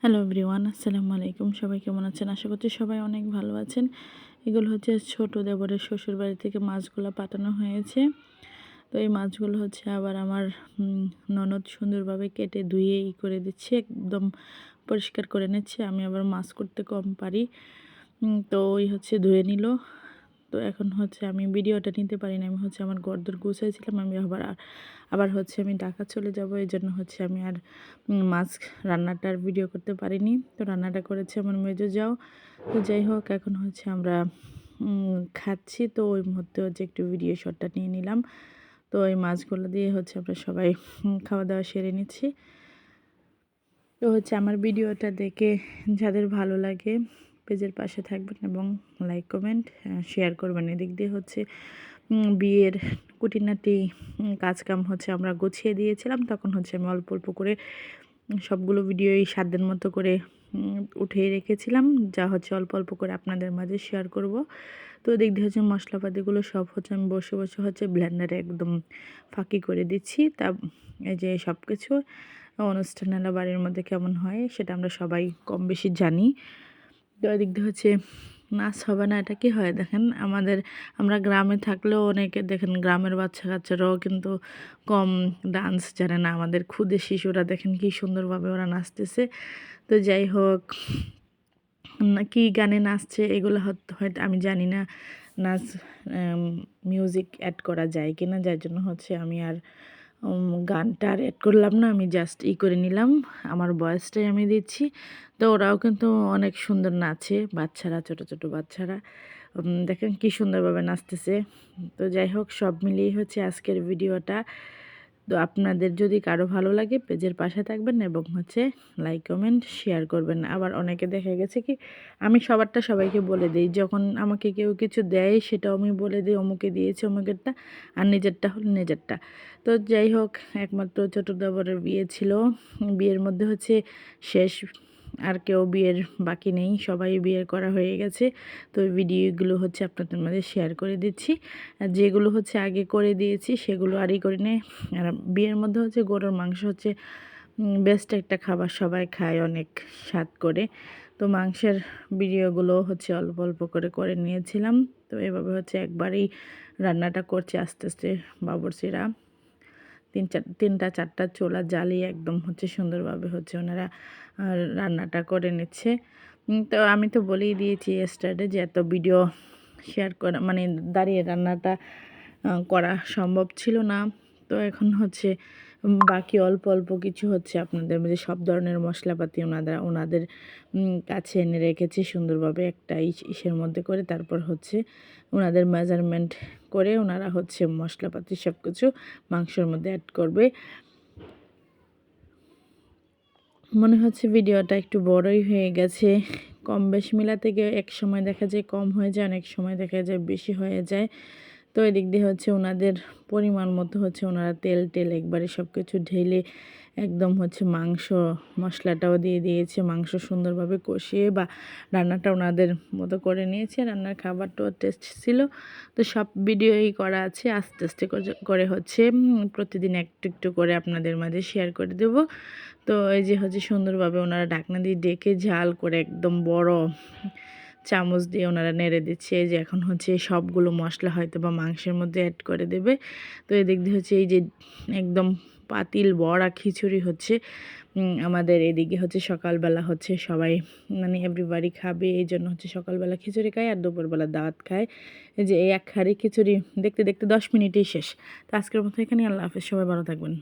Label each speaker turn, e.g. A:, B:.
A: Hello everyone, আসসালামু আলাইকুম। সবাই কেমন আছেন? আশা করছি সবাই অনেক ভালো আছেন। এগুলো হচ্ছে ছোট দেবরের শ্বশুর বাড়ি থেকে মাছগুলো পাঠানো হয়েছে। তো এই মাছগুলো হচ্ছে আবার আমার ননদ সুন্দরভাবে কেটে ধুয়ে করে দিচ্ছে, একদম পরিষ্কার করে নিচ্ছে। আমি আবার মাছ করতে কম পারি, তো ওই হচ্ছে ধুয়ে নিল। তো এখন হচ্ছে আমি ভিডিওটা নিতে পারি না, আমি হচ্ছে আমার ঘরদোর গুছাইছিলাম। আমি আবার হচ্ছে আমি ঢাকা চলে যাব, এই জন্য হচ্ছে আমি আর মাছ রান্নাটার ভিডিও করতে পারিনি। তো রান্নাটা করেছে আমার মেজো যাও। তো যাই হোক, এখন হচ্ছে আমরা খাচ্ছি। তো ওই মুহূর্তে হচ্ছে একটু ভিডিও শটটা নিয়ে নিলাম। তো এই মাছগুলো দিয়ে হচ্ছে আমরা সবাই খাওয়া দাওয়া সেরে নিচ্ছি। তো হচ্ছে আমার ভিডিওটা দেখে যাদের ভালো লাগে পেজের পাশে থাকবেন এবং লাইক কমেন্ট শেয়ার করবেন। এদিক দিয়ে হচ্ছে বিয়ের খুঁটিনাটি কাজকাম হচ্ছে আমরা গুছিয়ে দিয়েছিলাম। তখন হচ্ছে আমি অল্প অল্প করে সবগুলো ভিডিওই সাধ্যের মতো করে উঠিয়ে রেখেছিলাম, যা হচ্ছে অল্প অল্প করে আপনাদের মাঝে শেয়ার করব। তো এদিক দিয়ে হচ্ছে মশলাপাতিগুলো সব হচ্ছে আমি বসে বসে হচ্ছে ব্লেন্ডারে একদম ফাঁকি করে দিচ্ছি। তা এই যে সব কিছু অনুষ্ঠানালা বাড়ির মধ্যে কেমন হয় সেটা আমরা সবাই কম বেশি জানি। তো এদিক দিয়ে হচ্ছে নাচ হবে না, এটা কি হয় দেখেন। আমরা গ্রামে থাকলেও অনেকে দেখেন গ্রামের বাচ্চা কাচ্চারাও কিন্তু কম ডান্স জানে না। আমাদের ক্ষুদে শিশুরা দেখেন কি সুন্দরভাবে ওরা নাচতেছে। তো যাই হোক, কি গানে নাচছে এগুলো হয়তো আমি জানি না নাচ মিউজিক অ্যাড করা যায় কিনা, যার জন্য হচ্ছে আমি আর গানটা আর অ্যাড করলাম না। আমি জাস্ট করে নিলাম, আমার ভয়েসটাই আমি দিচ্ছি। তো ওরাও কিন্তু অনেক সুন্দর নাচে, বাচ্চারা, ছোট ছোট বাচ্চারা দেখেন কি সুন্দরভাবে নাচতেছে। তো যাই হোক, সব মিলিয়ে হচ্ছে আজকের ভিডিওটা। তো আপনাদের যদি কারো ভালো লাগে পেজের পাশে থাকবেন এবং হচ্ছে লাইক কমেন্ট শেয়ার করবেন। আবার অনেকে দেখা গেছে কি আমি সবারটা সবাইকে বলে দিই, যখন আমাকে কেউ কিছু দেয় সেটাও আমি বলে দিই অমুকে দিয়েছে অমুকেরটা, আর নিজেরটা হলো নিজেরটা। তো যাই হোক, একমাত্র ছোট দেবরের বিয়ে ছিল, বিয়ের মধ্যে হচ্ছে শেষ, আর কেউ বিয়ের বাকি নেই, সবাই বিয়ের করা হয়ে গেছে। তো ওই ভিডিওগুলো হচ্ছে আপনাদের মাঝে শেয়ার করে দিচ্ছি। আর যেগুলো হচ্ছে আগে করে দিয়েছি সেগুলো আরই করে নেই। আর বিয়ের মধ্যে হচ্ছে গরুর মাংস হচ্ছে বেস্ট একটা খাবার, সবাই খায় অনেক স্বাদ করে। তো মাংসের ভিডিওগুলো হচ্ছে অল্প অল্প করে করে নিয়েছিলাম। তো এভাবে হচ্ছে একবারেই রান্নাটা করছে আস্তে আস্তে বাবুর্চিরা। তিনটা চারটা চুলা জ্বালিয়ে একদম হচ্ছে সুন্দরভাবে হচ্ছে ওনারা রান্নাটা করে নিচ্ছে। তো আমি তো বলেই দিয়েছি স্টার্টে যে এত ভিডিও শেয়ার করা মানে দাঁড়িয়ে রান্নাটা করা সম্ভব ছিল না। তো এখন হচ্ছে বাকি অল্প অল্প কিছু হচ্ছে আপনাদের মধ্যে সব ধরনের মশলাপাতি ওনাদের কাছে এনে রেখেছি সুন্দরভাবে একটা ইসের মধ্যে করে। তারপর হচ্ছে ওনাদের মেজারমেন্ট করে ওনারা হচ্ছে মশলাপাতি সব কিছু মাংসের মধ্যে অ্যাড করবে। মনে হচ্ছে ভিডিওটা একটু বড়ই হয়ে গেছে, কম বেশ মিলাতে গিয়ে এক সময় দেখা যায় কম হয়ে যায়, অনেক সময় দেখা যায় বেশি হয়ে যায়। তো এদিক দিয়ে হচ্ছে ওনাদের পরিমাণ মতো হচ্ছে ওনারা তেল একবারে সব কিছু ঢেলে একদম হচ্ছে মাংস মশলাটাও দিয়ে দিয়েছে, মাংস সুন্দরভাবে কষিয়ে বা রান্নাটা ওনাদের মতো করে নিয়েছে। রান্নার খাবারটাও টেস্ট ছিল। তো সব ভিডিওই করা আছে, আস্তে আস্তে করে হচ্ছে প্রতিদিন একটু একটু করে আপনাদের মাঝে শেয়ার করে দেব। তো এই যে হচ্ছে সুন্দরভাবে ওনারা ঢাকনা দিয়ে ডেকে ঝাল করে একদম বড় চামচ দিয়ে ওনারা নেড়ে দিচ্ছে। এই যে এখন হচ্ছে সবগুলো মশলা হয়তো বা মাংসের মধ্যে অ্যাড করে দেবে। তো এদিক দিয়ে হচ্ছে এই যে একদম পাতিল বড়া খিচুড়ি হচ্ছে আমাদের এদিকে হচ্ছে সকালবেলা হচ্ছে সবাই মানে এভরিবাডি খাবে, এই জন্য হচ্ছে সকালবেলা খিচুড়ি খায় আর দুপুরবেলা দাওয়াত খায়। এই যে এই এক হাঁড়ি খিচুড়ি দেখতে দেখতে 10 মিনিটেই শেষ। তো আজকের মতো এখানে, আল্লাহ হাফেজ, সবাই ভালো থাকবেন।